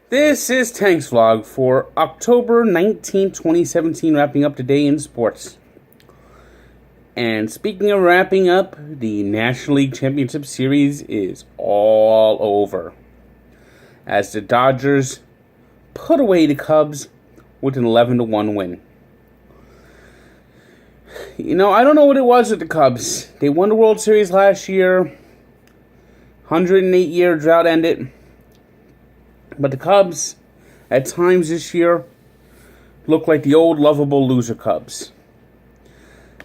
This is Tank's Vlog for October 19, 2017, wrapping up today in sports. And speaking of wrapping up, the National League Championship Series is all over, as the Dodgers put away the Cubs with an 11-1 win. You know, I don't know what it was with the Cubs. They won the World Series last year. 108-year drought ended. But the Cubs, at times this year, look like the old lovable loser Cubs.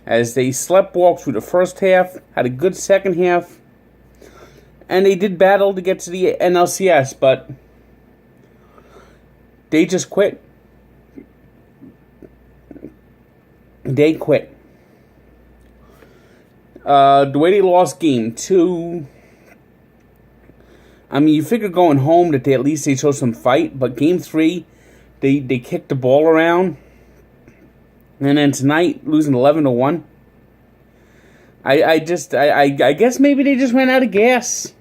As they sleptwalked through the first half, had a good second half, and they did battle to get to the NLCS, but they just quit. They quit. The way they lost game 2, I mean, you figure going home that at least they show some fight, but game 3, they kicked the ball around. And then tonight, losing 11-1. I guess maybe they just ran out of gas.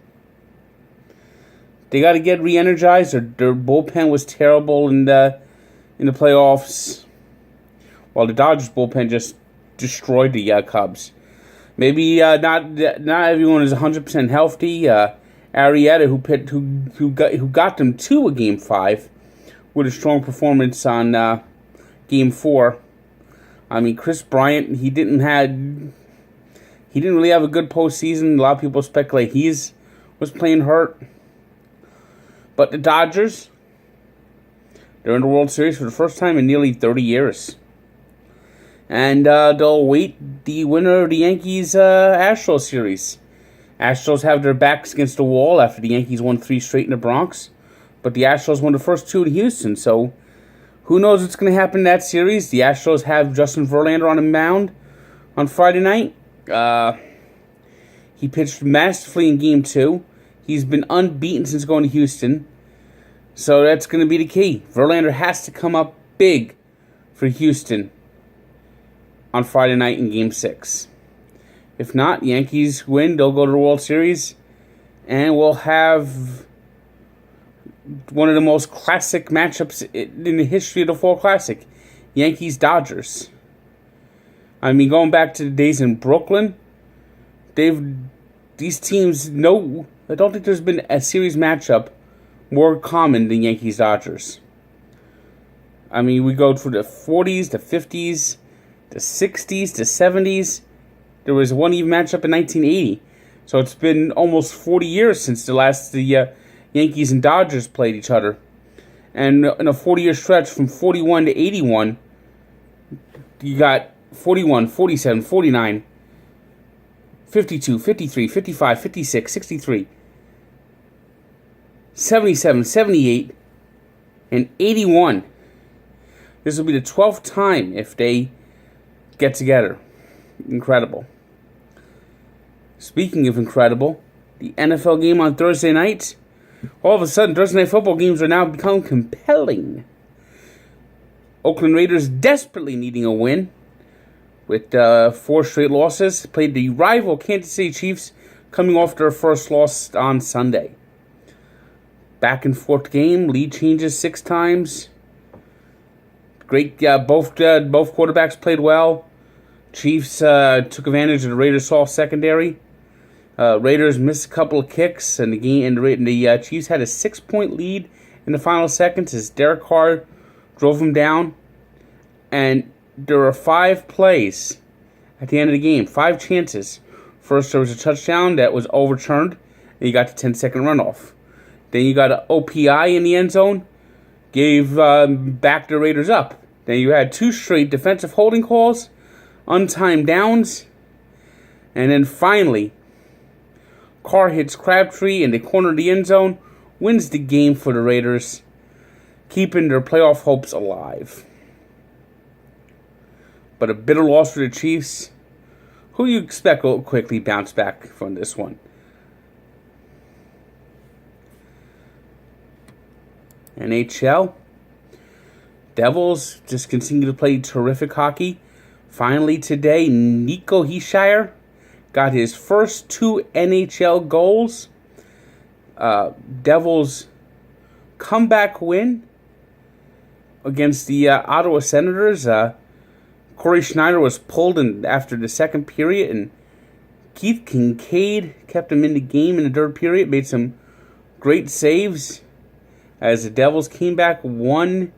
They got to get re-energized. Their bullpen was terrible in the playoffs, while the Dodgers bullpen just destroyed the Cubs. Maybe not everyone is 100% healthy. Arrieta, who got them to a Game 5 with a strong performance on Game 4. I mean, Chris Bryant, he didn't really have a good postseason. A lot of people speculate he was playing hurt. But the Dodgers, they're in the World Series for the first time in nearly 30 years. And they'll await the winner of the Yankees-Astros series. Astros have their backs against the wall after the Yankees won 3 straight in the Bronx. But the Astros won the first 2 in Houston, so who knows what's going to happen in that series. The Astros have Justin Verlander on the mound on Friday night. He pitched masterfully in Game 2. He's been unbeaten since going to Houston. So that's going to be the key. Verlander has to come up big for Houston on Friday night in Game 6. If not, Yankees win, they'll go to the World Series, and we'll have one of the most classic matchups in the history of the Fall Classic. Yankees-Dodgers. I mean, going back to the days in Brooklyn, these teams know. I don't think there's been a series matchup more common than Yankees-Dodgers. I mean, we go through the 40s, the 50s, the 60s, the 70s. There was one even matchup in 1980. So it's been almost 40 years since the Yankees and Dodgers played each other. And in a 40-year stretch from 41 to 81, you got 41, 47, 49, 52, 53, 55, 56, 63, 77, 78, and 81. This will be the 12th time if they get together. Incredible. Speaking of incredible, the NFL game on Thursday night. All of a sudden, Thursday night football games are now become compelling. Oakland Raiders desperately needing a win with 4 straight losses. Played the rival Kansas City Chiefs, coming off their first loss on Sunday. Back and forth game, lead changes 6 times. Great, both quarterbacks played well. Chiefs took advantage of the Raiders' soft secondary. Raiders missed a couple of kicks, and the Chiefs had a 6-point lead in the final seconds as Derek Carr drove them down. And there were 5 plays at the end of the game, 5 chances. First, there was a touchdown that was overturned, and you got the 10-second runoff. Then you got an OPI in the end zone, gave back the Raiders up. Then you had 2 straight defensive holding calls, untimed downs, and then finally, Carr hits Crabtree in the corner of the end zone, wins the game for the Raiders, keeping their playoff hopes alive. But a bitter loss for the Chiefs, who you expect will quickly bounce back from this one. NHL. Devils just continue to play terrific hockey. Finally today, Nico Hischier got his first 2 NHL goals. Devils comeback win against the Ottawa Senators. Corey Schneider was pulled after the second period, and Keith Kincaid kept him in the game in the third period, made some great saves as the Devils came back, won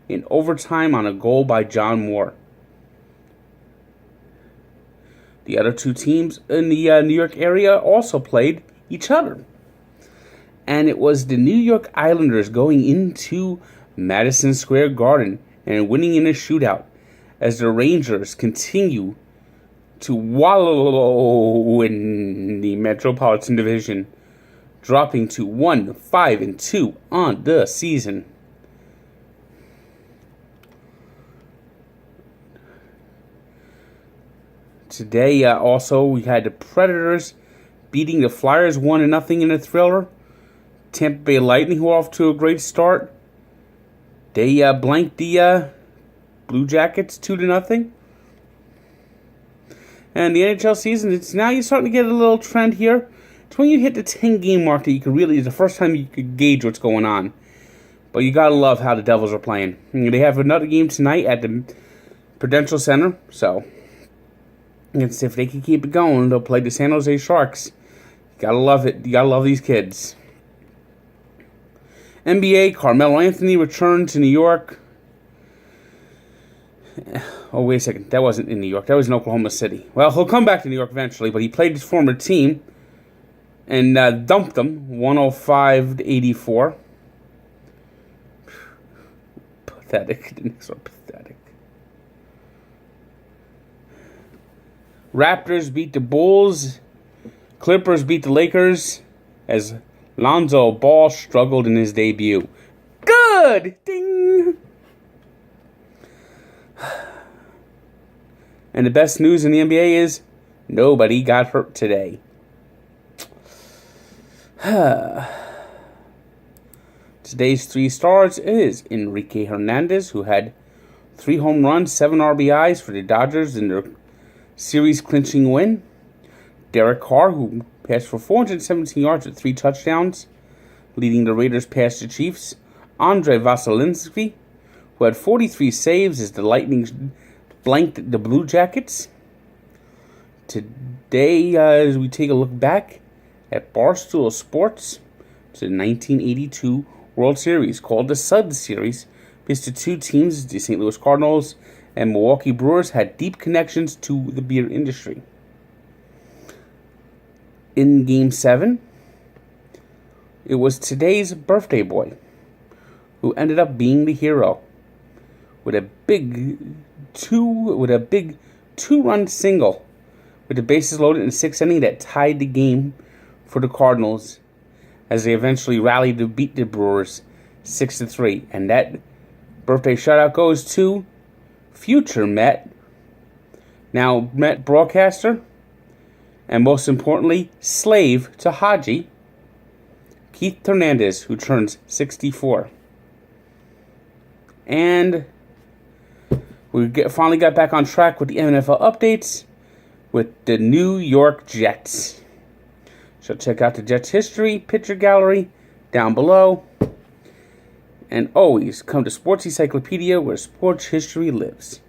in overtime on a goal by John Moore. The other two teams in the New York area also played each other. And it was the New York Islanders going into Madison Square Garden and winning in a shootout as the Rangers continue to wallow in the Metropolitan Division, dropping to 1-5-2 on the season. Today, also, we had the Predators beating the Flyers 1-0 in a thriller. Tampa Bay Lightning, who are off to a great start, they blanked the Blue Jackets 2-0. And the NHL season, you're starting to get a little trend here. It's when you hit the 10-game mark that you can really, it's the first time you could gauge what's going on. But you gotta love how the Devils are playing. And they have another game tonight at the Prudential Center, so if they can keep it going, they'll play the San Jose Sharks. You gotta love it. You gotta love these kids. NBA, Carmelo Anthony returned to New York. Oh, wait a second. That wasn't in New York. That was in Oklahoma City. Well, he'll come back to New York eventually, but he played his former team and dumped them 105-84. Pathetic. The Knicks are pathetic. Raptors beat the Bulls. Clippers beat the Lakers as Lonzo Ball struggled in his debut. Good! Ding! And the best news in the NBA is nobody got hurt today. Today's three stars is Enrique Hernandez, who had 3 home runs, 7 RBIs for the Dodgers in their series-clinching win. Derek Carr, who passed for 417 yards with 3 touchdowns, leading the Raiders past the Chiefs. Andre Vasilevskiy, who had 43 saves as the Lightning blanked the Blue Jackets. Today, as we take a look back at Barstool Sports, to the 1982 World Series, called the Sud Series, because the two teams, the St. Louis Cardinals and Milwaukee Brewers, had deep connections to the beer industry. In Game 7, it was today's birthday boy who ended up being the hero with a big two-run single with the bases loaded in the 6th inning that tied the game for the Cardinals as they eventually rallied to beat the Brewers 6-3. And that birthday shout-out goes to future Met, now Met broadcaster, and most importantly, slave to Haji, Keith Hernandez, who turns 64. And we finally got back on track with the NFL updates with the New York Jets. So check out the Jets history picture gallery down below. And always come to Sports Encyclopedia, where sports history lives.